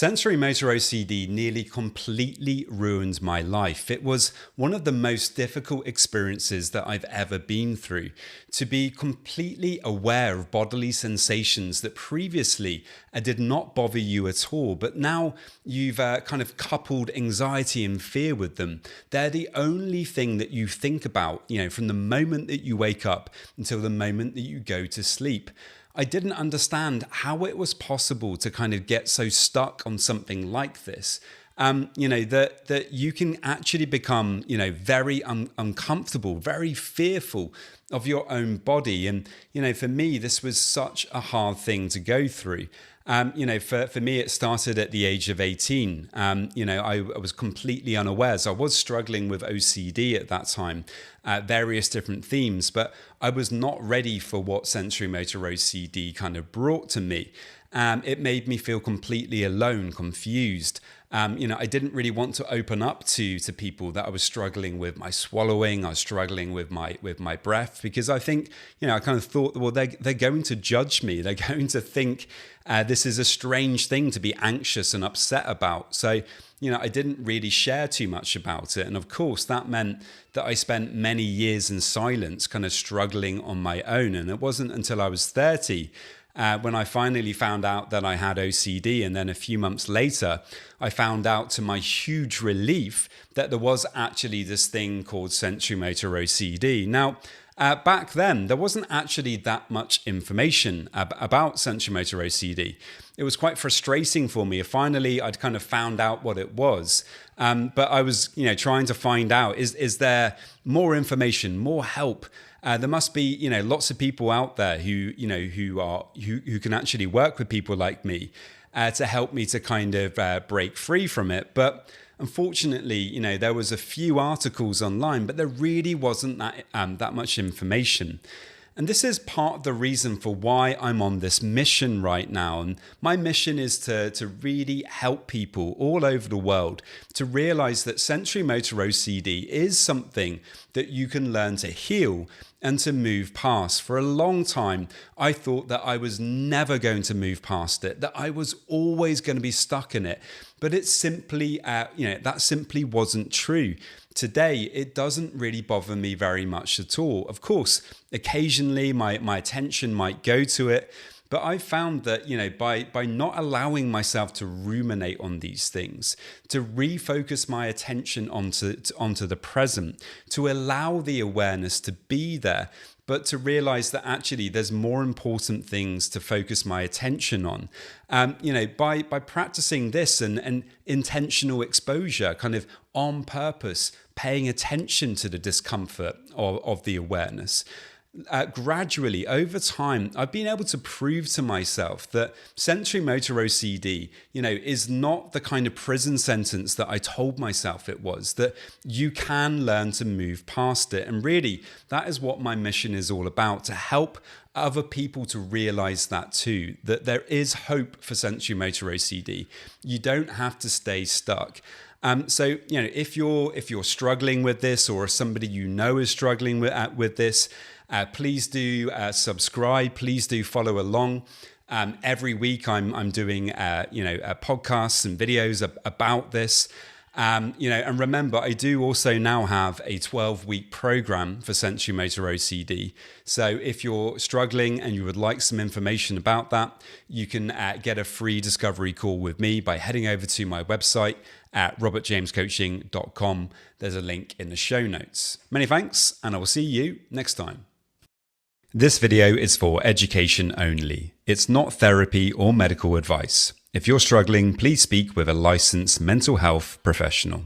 Sensorimotor OCD nearly completely ruined my life. It was one of the most difficult experiences that I've ever been through. To be completely aware of bodily sensations that previously did not bother you at all, but now you've kind of coupled anxiety and fear with them. They're the only thing that you think about, from the moment that you wake up until the moment that you go to sleep. I didn't understand how it was possible to kind of get so stuck on something like this. That you can actually become, very uncomfortable, very fearful of your own body. And, for me, this was such a hard thing to go through. For me, it started at the age of 18. I was completely unaware. So I was struggling with OCD at that time, various different themes, but I was not ready for what sensorimotor OCD kind of brought to me. It made me feel completely alone, confused. I didn't really want to open up to people that I was struggling with my swallowing. I was struggling with my breath because I think, I kind of thought, well, they're going to judge me. They're going to think this is a strange thing to be anxious and upset about. So, I didn't really share too much about it. And of course, that meant that I spent many years in silence, kind of struggling on my own. And it wasn't until I was 30 when I finally found out that I had OCD, and then a few months later, I found out to my huge relief that there was actually this thing called sensorimotor OCD. Now, back then, there wasn't actually that much information about sensorimotor OCD. It was quite frustrating for me. Finally, I'd kind of found out what it was. But I was, trying to find out, is there more information, more help? There must be, lots of people out there who can actually work with people like me to help me to kind of break free from it. But unfortunately, there was a few articles online, but there really wasn't that much information. And this is part of the reason for why I'm on this mission right now. And my mission is to really help people all over the world to realize that sensorimotor OCD is something that you can learn to heal and to move past. For a long time, I thought that I was never going to move past it, that I was always going to be stuck in it. But it's simply, that simply wasn't true. Today, it doesn't really bother me very much at all. Of course, occasionally my attention might go to it, but I found that, by not allowing myself to ruminate on these things, to refocus my attention onto the present, to allow the awareness to be there, but to realize that actually there's more important things to focus my attention on. By practicing this and intentional exposure, kind of on purpose, paying attention to the discomfort of the awareness, gradually, over time, I've been able to prove to myself that sensorimotor OCD, is not the kind of prison sentence that I told myself it was, that you can learn to move past it. And really, that is what my mission is all about, to help other people to realize that too, that there is hope for sensorimotor OCD. You don't have to stay stuck. So, if you're struggling with this, or somebody is struggling with this, please do subscribe. Please do follow along. Every week, I'm doing podcasts and videos about this. And remember, I do also now have a 12-week program for sensorimotor OCD. So if you're struggling and you would like some information about that, you can get a free discovery call with me by heading over to my website at robertjamescoaching.com. There's a link in the show notes. Many thanks, and I will see you next time. This video is for education only. It's not therapy or medical advice. If you're struggling, please speak with a licensed mental health professional.